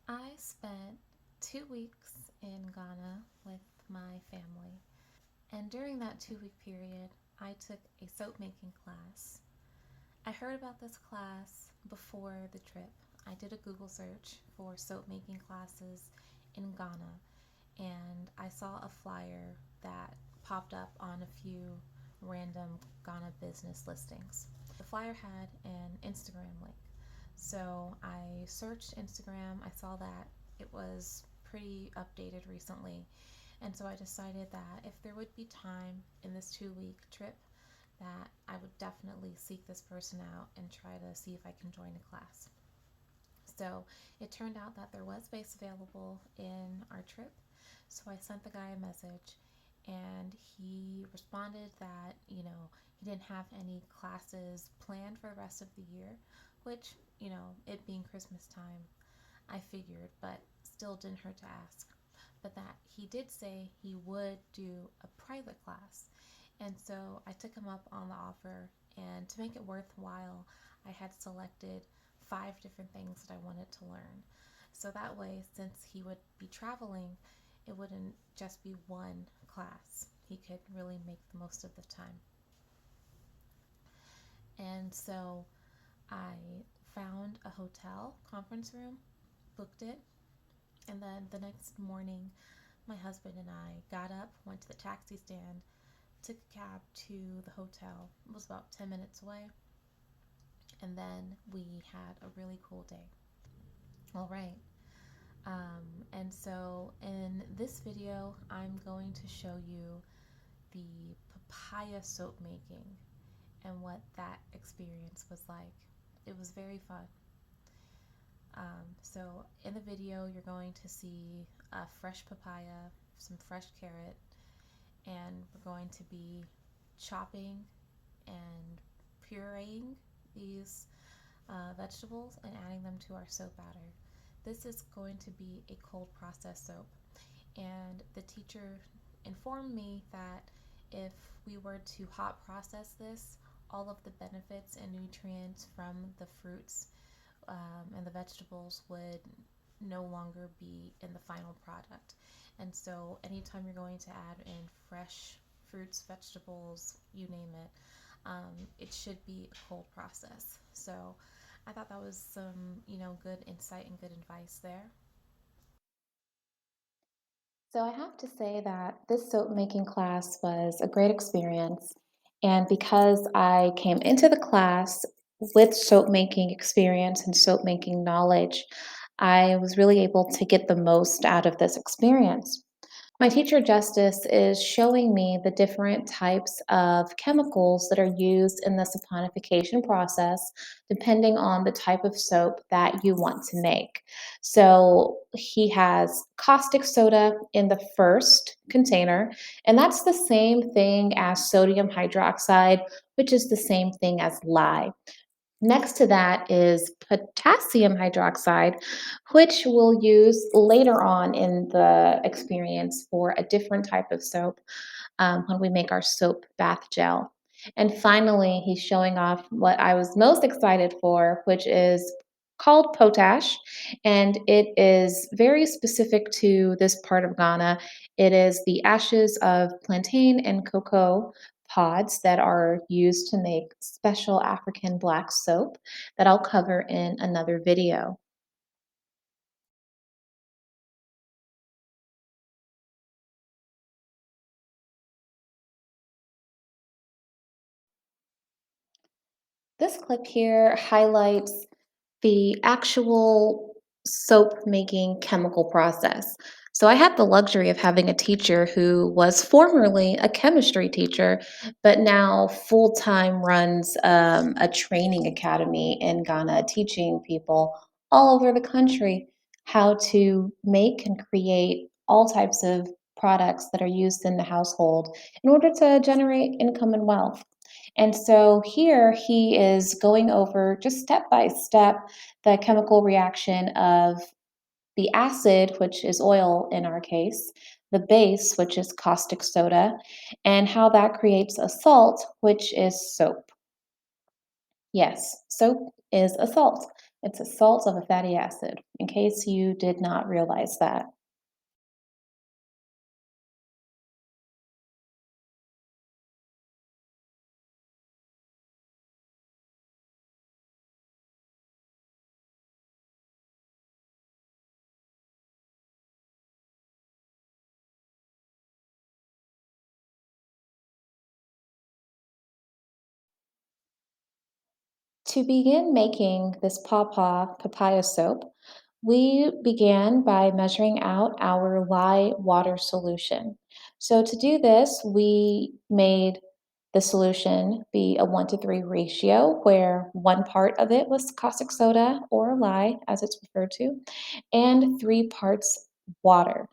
I spent 2 weeks in Ghana with my family, and during that 2 week period, I took a soap making class. I heard about this class before the trip. I did a Google search for soap making classes in Ghana, and I saw a flyer that popped up on a few random Ghana business listings. The flyer had an Instagram link. So I searched Instagram. I saw that it was pretty updated recently. And so I decided that if there would be time in this 2 week trip, that I would definitely seek this person out and try to see if I can join a class. So it turned out that there was space available in our trip. So I sent the guy a message and he responded that, he didn't have any classes planned for the rest of the year, which, it being Christmas time, I figured, but still didn't hurt to ask. But that he did say he would do a private class. And so I took him up on the offer, and to make it worthwhile, I had selected 5 different things that I wanted to learn. So that way, since he would be traveling, it wouldn't just be one class. He could really make the most of the time. And so I found a hotel conference room, booked it, and then the next morning, my husband and I got up, went to the taxi stand, took a cab to the hotel. It was about 10 minutes away, and then we had a really cool day. All right. And so in this video, I'm going to show you the papaya soap making and what that experience was like. It was very fun. So in the video, you're going to see a fresh papaya, some fresh carrot, and we're going to be chopping and pureeing these vegetables and adding them to our soap batter. This is going to be a cold process soap, and the teacher informed me that if we were to hot process this, all of the benefits and nutrients from the fruits and the vegetables would no longer be in the final product. And so, anytime you're going to add in fresh fruits, vegetables, you name it, it should be a cold process. So, I thought that was some, good insight and good advice there. So I have to say that this soap making class was a great experience. And because I came into the class with soap making experience and soap making knowledge, I was really able to get the most out of this experience. My teacher, Justice, is showing me the different types of chemicals that are used in the saponification process, depending on the type of soap that you want to make. So he has caustic soda in the first container, and that's the same thing as sodium hydroxide, which is the same thing as lye. Next to that is potassium hydroxide, which we'll use later on in the experience for a different type of soap when we make our soap bath gel. And finally, he's showing off what I was most excited for, which is called potash. And it is very specific to this part of Ghana. It is the ashes of plantain and cocoa pods that are used to make special African black soap that I'll cover in another video. This clip here highlights the actual soap making chemical process. So I had the luxury of having a teacher who was formerly a chemistry teacher, but now full time runs a training academy in Ghana, teaching people all over the country how to make and create all types of products that are used in the household in order to generate income and wealth. And so here he is going over just step by step the chemical reaction of the acid, which is oil in our case, the base, which is caustic soda, and how that creates a salt, which is soap. Yes, soap is a salt. It's a salt of a fatty acid, in case you did not realize that. To begin making this pawpaw papaya soap, we began by measuring out our lye water solution. So to do this, we made the solution be a 1 to 3 ratio, where one part of it was caustic soda or lye, as it's referred to, and 3 parts water.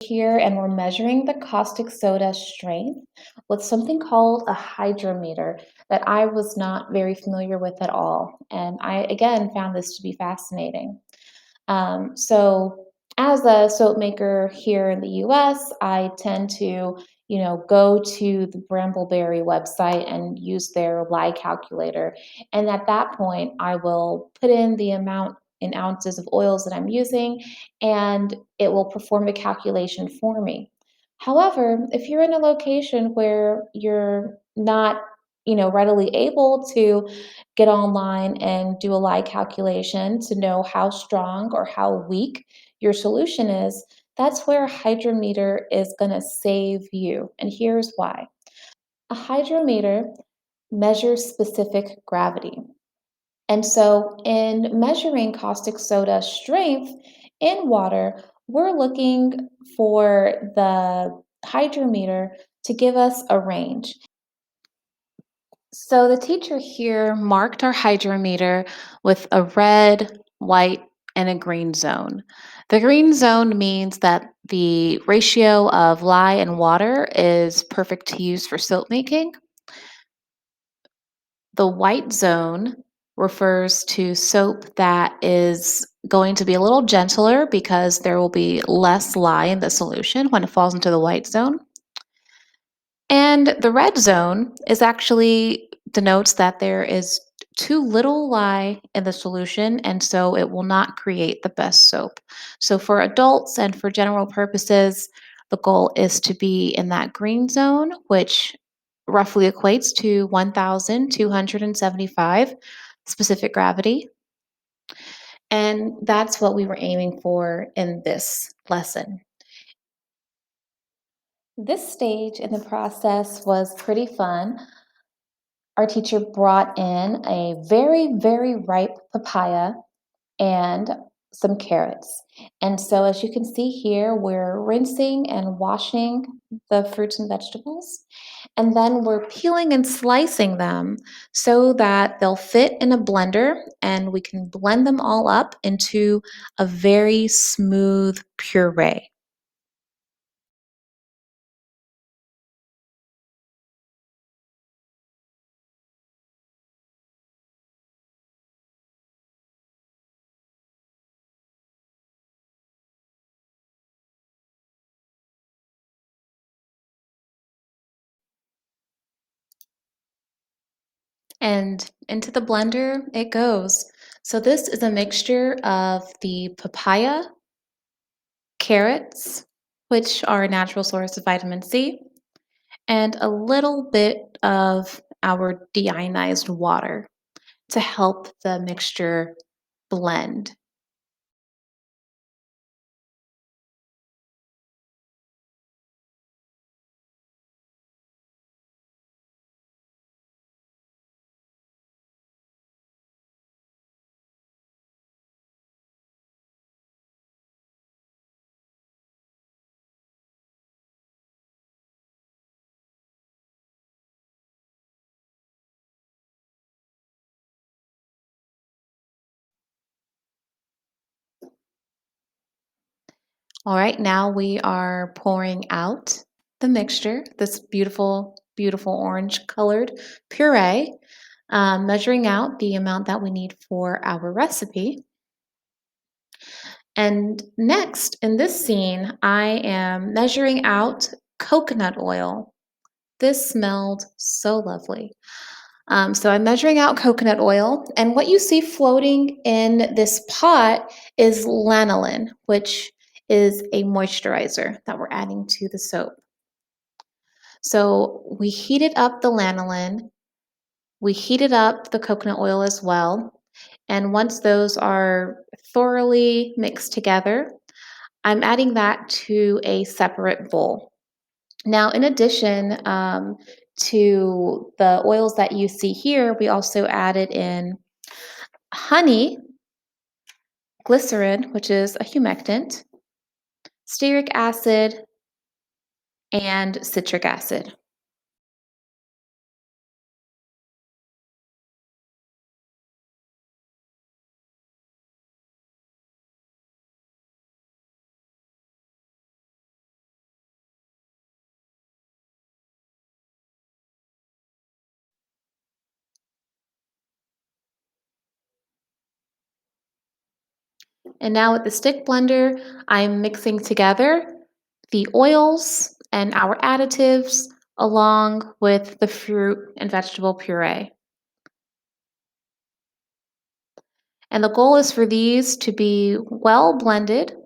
Here, and we're measuring the caustic soda strength with something called a hydrometer that I was not very familiar with at all. And I, again, found this to be fascinating. So as a soap maker here in the US, I tend to, go to the Brambleberry website and use their lye calculator. And at that point, I will put in the amount in ounces of oils that I'm using, and it will perform the calculation for me. However, if you're in a location where you're not, readily able to get online and do a lye calculation to know how strong or how weak your solution is, that's where a hydrometer is going to save you. And here's why. A hydrometer measures specific gravity. And so, in measuring caustic soda strength in water, we're looking for the hydrometer to give us a range. So the teacher here marked our hydrometer with a red, white, and a green zone. The green zone means that the ratio of lye and water is perfect to use for soap making. The white zone refers to soap that is going to be a little gentler because there will be less lye in the solution when it falls into the white zone. And the red zone is actually denotes that there is too little lye in the solution, and so it will not create the best soap. So for adults and for general purposes, the goal is to be in that green zone, which roughly equates to 1,275 specific gravity. And that's what we were aiming for in this lesson. This stage in the process was pretty fun. Our teacher brought in a very, very ripe papaya and some carrots. And so, as you can see here, we're rinsing and washing the fruits and vegetables, and then we're peeling and slicing them so that they'll fit in a blender and we can blend them all up into a very smooth puree. And into the blender it goes. So this is a mixture of the papaya, carrots, which are a natural source of vitamin C, and a little bit of our deionized water to help the mixture blend. All right, now we are pouring out the mixture, this beautiful, beautiful orange colored puree, measuring out the amount that we need for our recipe. And next in this scene, I am measuring out coconut oil. This smelled so lovely. So I'm measuring out coconut oil, and what you see floating in this pot is lanolin, which is a moisturizer that we're adding to the soap. So we heated up the lanolin, we heated up the coconut oil as well, and once those are thoroughly mixed together, I'm adding that to a separate bowl. Now, in addition to the oils that you see here, we also added in honey, glycerin, which is a humectant, stearic acid, and citric acid. And now with the stick blender, I'm mixing together the oils and our additives along with the fruit and vegetable puree. And the goal is for these to be well blended.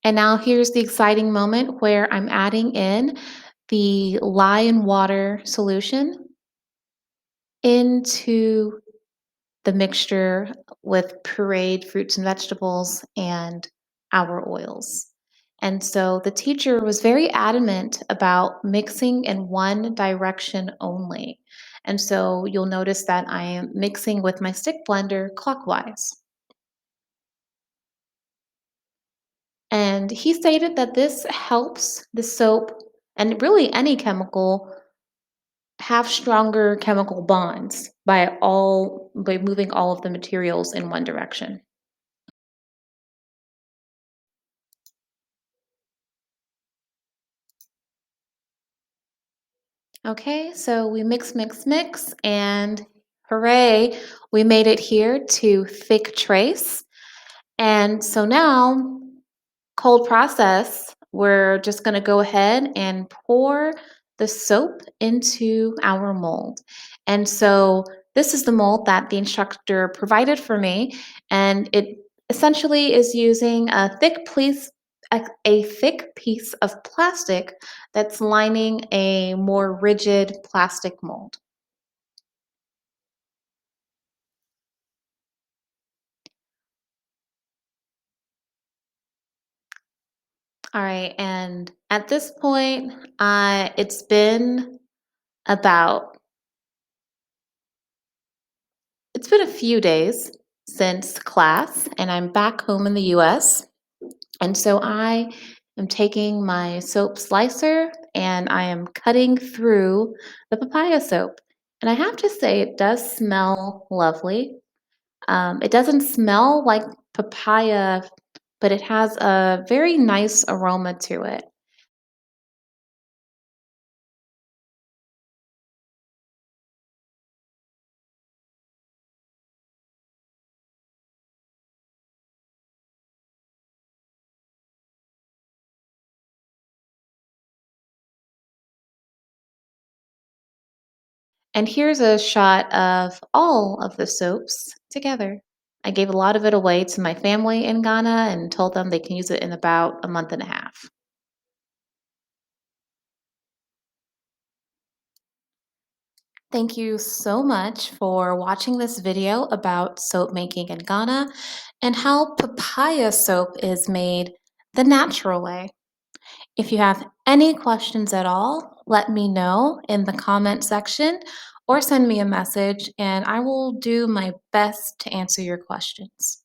And now here's the exciting moment where I'm adding in the lye and water solution into the mixture with pureed fruits and vegetables and our oils. And so the teacher was very adamant about mixing in one direction only. And so you'll notice that I am mixing with my stick blender clockwise. And he stated that this helps the soap and really any chemical have stronger chemical bonds by moving all of the materials in one direction. Okay, so we mix, mix, mix, and hooray, we made it here to thick trace. And so now, cold process, we're just going to go ahead and pour the soap into our mold. And so this is the mold that the instructor provided for me, and it essentially is using a thick piece of plastic that's lining a more rigid plastic mold. All right, and at this point, it's been about it's been a few days since class, and I'm back home in the US. And so I am taking my soap slicer and I am cutting through the papaya soap. And I have to say, it does smell lovely. It doesn't smell like papaya, but it has a very nice aroma to it. And here's a shot of all of the soaps together. I gave a lot of it away to my family in Ghana and told them they can use it in about a month and a half. Thank you so much for watching this video about soap making in Ghana and how papaya soap is made the natural way. If you have any questions at all, let me know in the comment section or send me a message and I will do my best to answer your questions.